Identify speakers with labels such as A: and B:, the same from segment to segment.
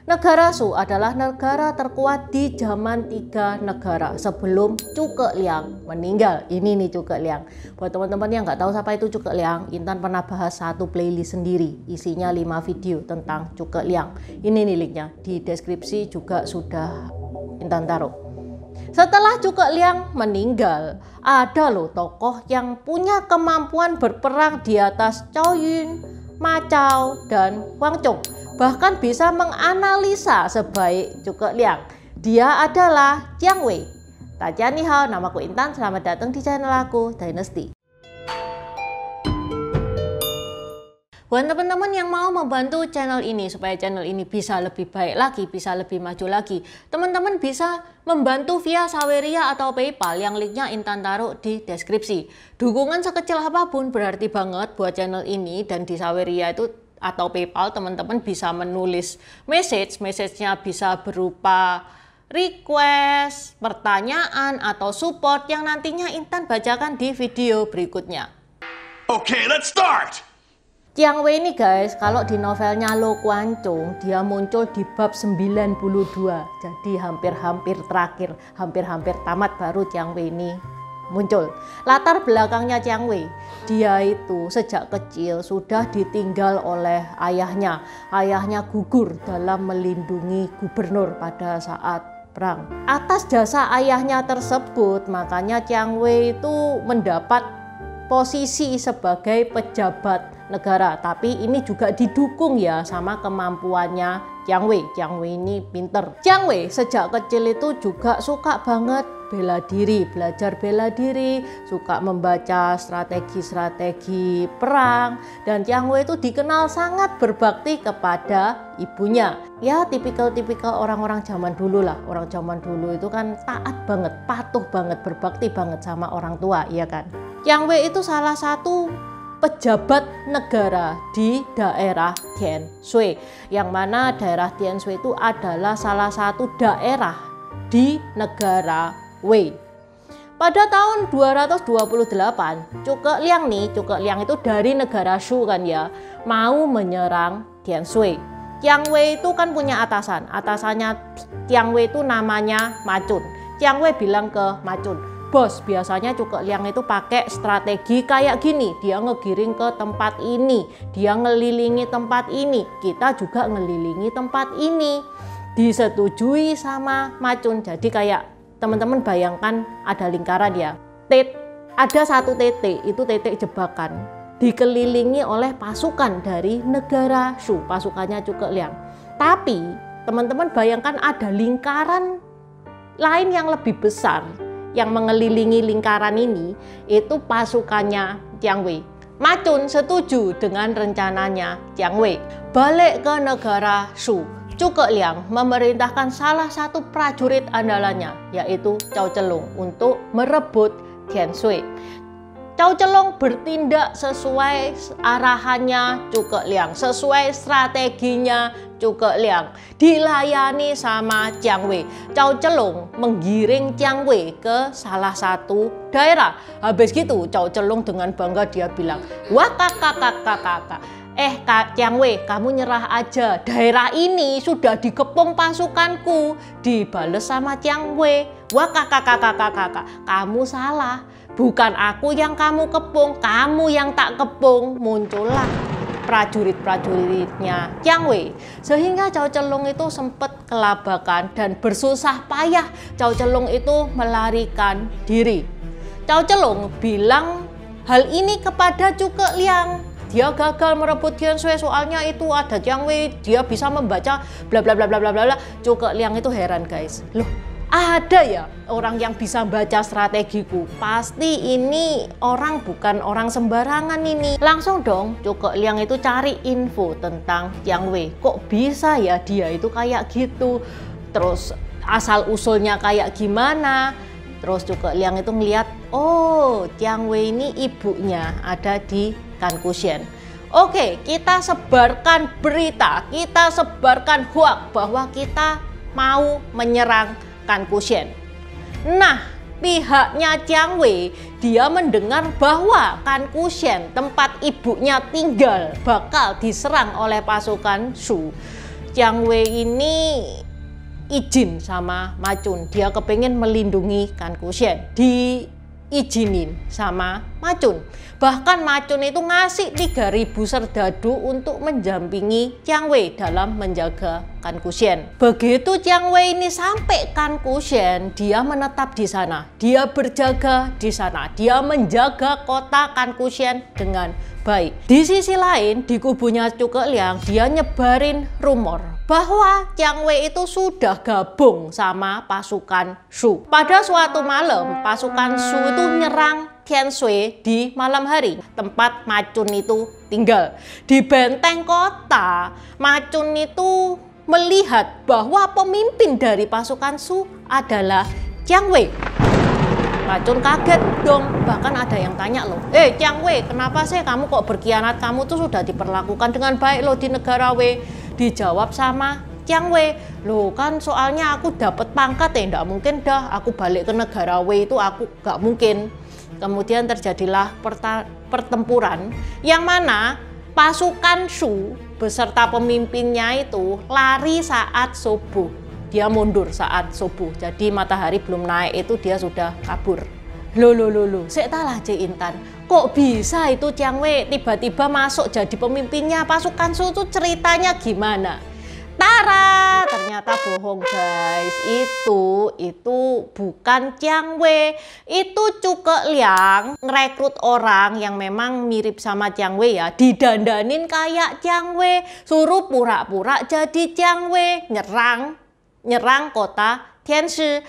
A: Negara Shu adalah negara terkuat di zaman 3 negara sebelum Zhuge Liang meninggal. Ini nih Zhuge Liang. Buat teman-teman yang nggak tahu siapa itu Zhuge Liang, Intan pernah bahas satu playlist sendiri, isinya 5 video tentang Zhuge Liang. Ini nih linknya, di deskripsi juga sudah Intan taruh. Setelah Zhuge Liang meninggal, ada loh tokoh yang punya kemampuan berperang di atas Zhao Yun, Ma Chao, dan Huang Zhong. Bahkan bisa menganalisa sebaik Zhuge Liang. Dia adalah Jiang Wei. Tajian ni hao, namaku Intan, selamat datang di channel aku, Dynasty. Buat teman-teman yang mau membantu channel ini supaya channel ini bisa lebih baik lagi, bisa lebih maju lagi, teman-teman bisa membantu via Saweria atau PayPal yang linknya Intan taruh di deskripsi. Dukungan sekecil apapun berarti banget buat channel ini, dan di Saweria itu atau PayPal teman-teman bisa menulis message-nya bisa berupa request, pertanyaan, atau support yang nantinya Intan bacakan di video berikutnya.
B: Okay, let's start!
A: Jiang Wei ini guys, kalau di novelnya Lo Kuan Chung, dia muncul di bab 92. Jadi hampir-hampir terakhir, hampir-hampir tamat baru Jiang Wei ini muncul. Latar belakangnya Jiang Wei, dia itu sejak kecil sudah ditinggal oleh ayahnya. Ayahnya gugur dalam melindungi gubernur pada saat perang. Atas jasa ayahnya tersebut, makanya Jiang Wei itu mendapat posisi sebagai pejabat negara, tapi ini juga didukung ya sama kemampuannya Jiang Wei. Jiang Wei ini pinter. Jiang Wei sejak kecil itu juga suka banget bela diri, belajar bela diri, suka membaca strategi-strategi perang, dan Jiang Wei itu dikenal sangat berbakti kepada ibunya. Ya tipikal-tipikal orang-orang zaman dulu lah. Orang zaman dulu itu kan taat banget, patuh banget, berbakti banget sama orang tua, iya kan? Jiang Wei itu salah satu pejabat negara di daerah Tianshui, yang mana daerah Tianshui itu adalah salah satu daerah di negara Wei. Pada tahun 228, Zhuge Liang itu dari negara Shu kan ya, mau menyerang Tianshui. Jiang Wei itu kan punya atasannya Jiang Wei itu namanya Ma Chun. Jiang Wei bilang ke Ma Chun, bos, biasanya Zhuge Liang itu pakai strategi kayak gini, dia ngegiring ke tempat ini, dia ngelilingi tempat ini, kita juga ngelilingi tempat ini. Disetujui sama Ma Chun. Jadi kayak teman-teman bayangkan ada lingkaran ya, ada satu titik, itu titik jebakan, dikelilingi oleh pasukan dari negara Shu, pasukannya Zhuge Liang. Tapi teman-teman bayangkan ada lingkaran lain yang lebih besar yang mengelilingi lingkaran ini, itu pasukannya Jiang Wei. Ma Chun setuju dengan rencananya Jiang Wei. Balik ke negara Shu, Zhuge Liang memerintahkan salah satu prajurit andalannya, yaitu Cao Zhelong, untuk merebut Tianshui. Cao Zhelong bertindak sesuai arahannya Zhuge Liang, sesuai strateginya Zhuge Liang, dilayani sama Jiang Wei. Cao Zhelong menggiring Jiang Wei ke salah satu daerah. Habis gitu Cao Zhelong dengan bangga dia bilang, wah kakak, Jiang Wei, kamu nyerah aja, daerah ini sudah dikepung pasukanku. Dibales sama Jiang Wei, wah kakak, kamu salah. Bukan aku yang kamu kepung, kamu yang tak kepung. Muncullah prajurit-prajuritnya Jiang Wei, sehingga Cao Zhelong itu sempat kelabakan dan bersusah payah Cao Zhelong itu melarikan diri. Cao Zhelong bilang hal ini kepada Zhuge Liang. Dia gagal merebut Tianshui soalnya itu ada Jiang Wei, dia bisa membaca bla bla bla bla bla bla. Zhuge Liang itu heran guys, loh ada ya orang yang bisa baca strategiku, pasti ini orang bukan orang sembarangan ini. Langsung dong Zhuge Liang itu cari info tentang Jiang Wei, kok bisa ya dia itu kayak gitu, terus asal usulnya kayak gimana. Terus Zhuge Liang itu ngeliat, oh Jiang Wei ini ibunya ada di Kankushan. Oke, kita sebarkan berita, kita sebarkan hoax bahwa kita mau menyerang Kankushan. Nah, pihaknya Jiang Wei, dia mendengar bahwa Kankushan, tempat ibunya tinggal, bakal diserang oleh pasukan Shu. Jiang Wei ini izin sama Ma Chun, dia kepengen melindungi Kan Kushen, diizinin sama Ma Chun. Bahkan Ma Chun itu ngasih 3.000 serdadu untuk mendampingi Jiang Wei dalam menjaga Kan Kushen. Begitu Jiang Wei ini sampai Kan Kushen, dia menetap di sana, dia berjaga di sana, dia menjaga kota Kan Kushen dengan baik. Di sisi lain, di kubunya Zhuge Liang, dia nyebarin rumor bahwa Jiang Wei itu sudah gabung sama pasukan Shu. Pada suatu malam, pasukan Shu itu nyerang Tianshui di malam hari, tempat Ma Chun itu tinggal. Di benteng kota, Ma Chun itu melihat bahwa pemimpin dari pasukan Shu adalah Jiang Wei. Ma Chun kaget dong, bahkan ada yang tanya loh, Jiang Wei, kenapa sih kamu kok berkhianat? Kamu tuh sudah diperlakukan dengan baik loh di negara Wei. Dijawab sama Jiang Wei, loh kan soalnya aku dapat pangkat ya, nggak mungkin dah aku balik ke negara Wei, itu aku nggak mungkin. Kemudian terjadilah pertempuran yang mana pasukan Shu beserta pemimpinnya itu lari saat subuh. Dia mundur saat subuh, jadi matahari belum naik itu dia sudah kabur. Loh, saya talah Cik Intan, kok bisa itu Jiang Wei tiba-tiba masuk jadi pemimpinnya pasukan Shu, itu ceritanya gimana? Tara, ternyata bohong guys, itu bukan Jiang Wei, itu Zhuge Liang ngerekrut orang yang memang mirip sama Jiang Wei ya, didandanin kayak Jiang Wei, suruh pura-pura jadi Jiang Wei, nyerang kota Tianshi.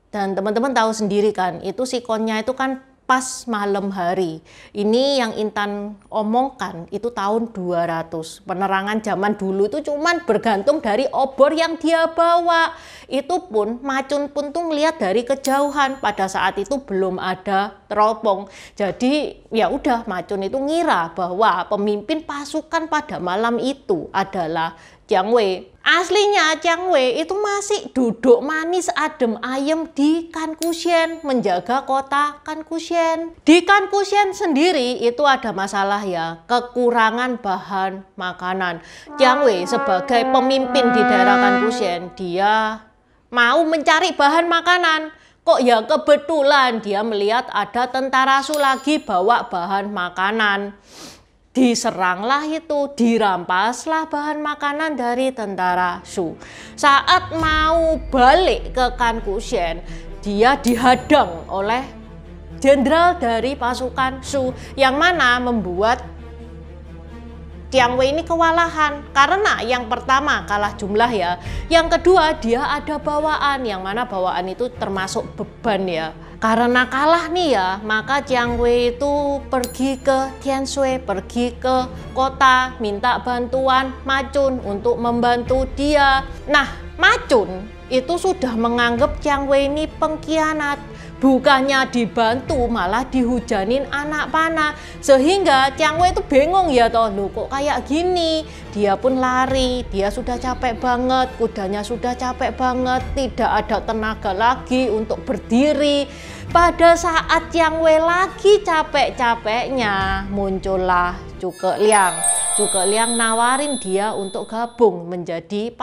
A: Dan teman-teman tahu sendiri kan, itu sikonnya itu kan pas malam hari. Ini yang Intan omongkan itu tahun 200. Penerangan zaman dulu itu cuman bergantung dari obor yang dia bawa. Itu pun Ma Chun pun tuh ngeliat dari kejauhan. Pada saat itu belum ada teropong. Jadi ya udah, Ma Chun itu ngira bahwa pemimpin pasukan pada malam itu adalah Jiang Wei. Aslinya Jiang Wei itu masih duduk manis adem ayem di Kan Kushen, menjaga kota Kan Kushen. Di Kan Kushen sendiri itu ada masalah ya, kekurangan bahan makanan. Jiang Wei sebagai pemimpin di daerah Kan Kushen, dia mau mencari bahan makanan. Kok ya kebetulan dia melihat ada tentara Shu lagi bawa bahan makanan. Diseranglah itu, dirampaslah bahan makanan dari tentara Shu. Saat mau balik ke Kan Kushen, dia dihadang oleh jenderal dari pasukan Shu, yang mana membuat Jiang Wei ini kewalahan. Karena yang pertama kalah jumlah ya, yang kedua dia ada bawaan, yang mana bawaan itu termasuk beban ya. Karena kalah nih ya, maka Jiang Wei itu pergi ke Tianshui, pergi ke kota, minta bantuan Ma Chun untuk membantu dia. Nah, Ma Chun itu sudah menganggap Jiang Wei ini pengkhianat. Bukannya dibantu, malah dihujanin anak panah. Sehingga Jiang Wei itu bingung ya toh, loh kok kayak gini. Dia pun lari, dia sudah capek banget, kudanya sudah capek banget, tidak ada tenaga lagi untuk berdiri. Pada saat Jiang Wei lagi capek-capeknya, muncullah Zhuge Liang. Zhuge Liang nawarin dia untuk gabung menjadi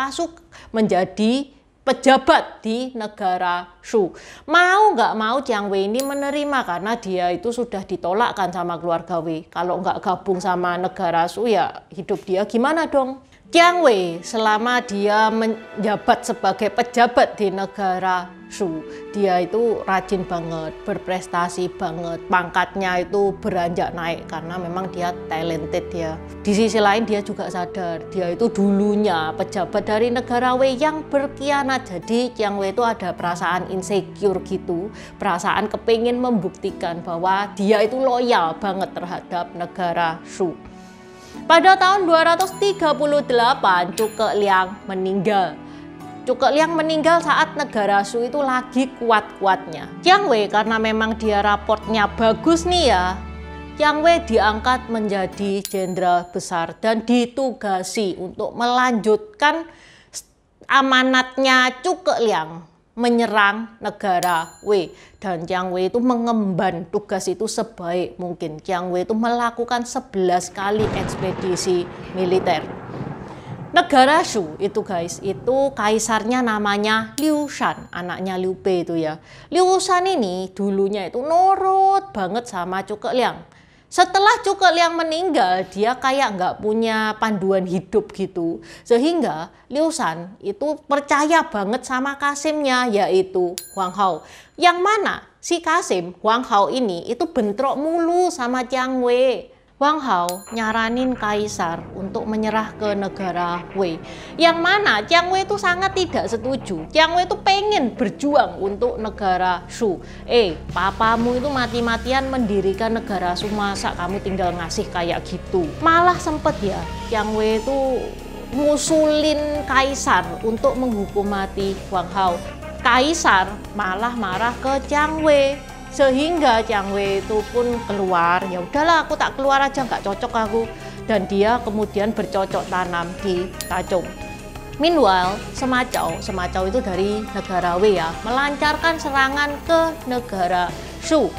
A: pejabat di negara Shu. Mau nggak mau Jiang Wei ini menerima, karena dia itu sudah ditolakkan sama keluarga Wei. Kalau nggak gabung sama negara Shu ya hidup dia gimana dong? Jiang Wei selama dia menjabat sebagai pejabat di negara Shu, dia itu rajin banget, berprestasi banget, pangkatnya itu beranjak naik karena memang dia talented ya. Di sisi lain dia juga sadar dia itu dulunya pejabat dari negara Wei yang berkhianat. Jadi Jiang Wei itu ada perasaan insecure gitu, perasaan kepingin membuktikan bahwa dia itu loyal banget terhadap negara Shu. Pada tahun 238 Zhuge Liang meninggal. Zhuge Liang meninggal saat negara Shu itu lagi kuat-kuatnya. Jiang Wei karena memang dia raportnya bagus nih ya, Jiang Wei diangkat menjadi jenderal besar dan ditugasi untuk melanjutkan amanatnya Zhuge Liang menyerang negara Wei. Dan Jiang Wei itu mengemban tugas itu sebaik mungkin. Jiang Wei itu melakukan 11 kali ekspedisi militer. Negara Shu itu guys, itu kaisarnya namanya Liu Shan, anaknya Liu Bei itu ya. Liu Shan ini dulunya itu nurut banget sama Zhuge Liang. Setelah Zhuge Liang meninggal, dia kayak nggak punya panduan hidup gitu. Sehingga Liu Shan itu percaya banget sama Kasimnya, yaitu Huang Hao. Yang mana si Kasim, Huang Hao ini itu bentrok mulu sama Jiang Wei. Huang Hao nyaranin kaisar untuk menyerah ke negara Wei. Yang mana Jiang Wei itu sangat tidak setuju. Jiang Wei itu pengen berjuang untuk negara Shu. Papamu itu mati-matian mendirikan negara Shu, masa kamu tinggal ngasih kayak gitu. Malah sempet ya Jiang Wei itu ngusulin kaisar untuk menghukum mati Huang Hao. Kaisar malah marah ke Jiang Wei. Sehingga Jiang Wei itu pun keluar, ya udahlah aku tak keluar aja, nggak cocok aku. Dan dia kemudian bercocok tanam di Tachung. Meanwhile, Sema Chao itu dari negara Wei ya, melancarkan serangan ke negara Shu.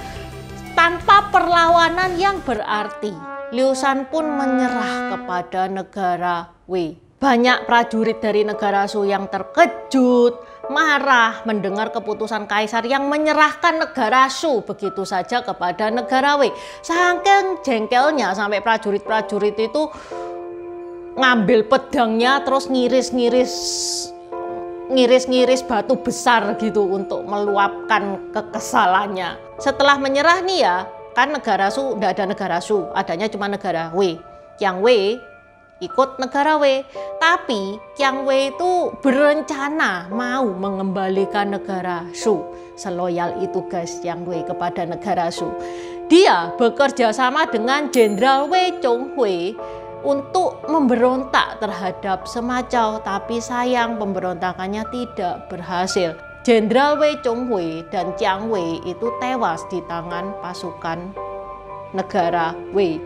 A: Tanpa perlawanan yang berarti, Liu Shan pun menyerah kepada negara Wei. Banyak prajurit dari negara Shu yang terkejut, marah mendengar keputusan kaisar yang menyerahkan negara Shu begitu saja kepada negara Wei. Saking jengkelnya sampai prajurit-prajurit itu ngambil pedangnya terus ngiris-ngiris batu besar gitu untuk meluapkan kekesalannya. Setelah menyerah nih ya, kan negara Shu udah ada negara Shu, adanya cuma negara Wei. Jiang Wei ikut negara Wei, tapi Jiang Wei itu berencana mau mengembalikan negara Shu. Seloyal itu guys Jiang Wei kepada negara Shu. Dia bekerja sama dengan Jenderal Wei Chonghui untuk memberontak terhadap Sema Chao, tapi sayang pemberontakannya tidak berhasil. Jenderal Wei Chonghui dan Jiang Wei itu tewas di tangan pasukan negara Wei.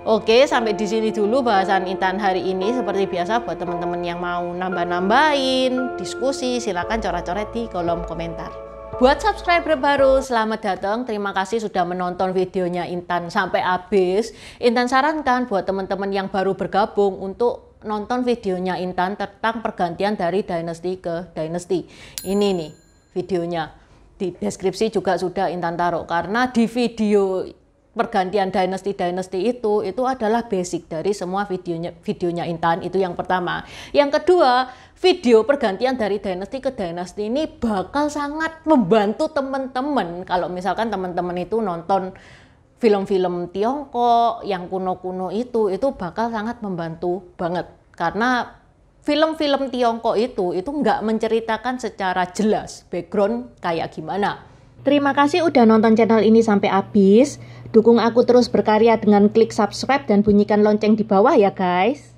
A: Oke, sampai di sini dulu bahasan Intan hari ini. Seperti biasa buat teman-teman yang mau nambah-nambahin diskusi, silakan coret-coret di kolom komentar. Buat subscriber baru, selamat datang. Terima kasih sudah menonton videonya Intan sampai habis. Intan sarankan buat teman-teman yang baru bergabung untuk nonton videonya Intan tentang pergantian dari dinasti ke dinasti. Ini nih videonya. Di deskripsi juga sudah Intan taruh, karena di video pergantian dinasti itu adalah basic dari semua videonya Intan. Itu yang pertama. Yang kedua, video pergantian dari dinasti ke dinasti ini bakal sangat membantu teman-teman kalau misalkan teman-teman itu nonton film-film Tiongkok yang kuno-kuno itu bakal sangat membantu banget, karena film-film Tiongkok itu nggak menceritakan secara jelas background kayak gimana. Terima kasih udah nonton channel ini sampai habis. Dukung aku terus berkarya dengan klik subscribe dan bunyikan lonceng di bawah ya guys.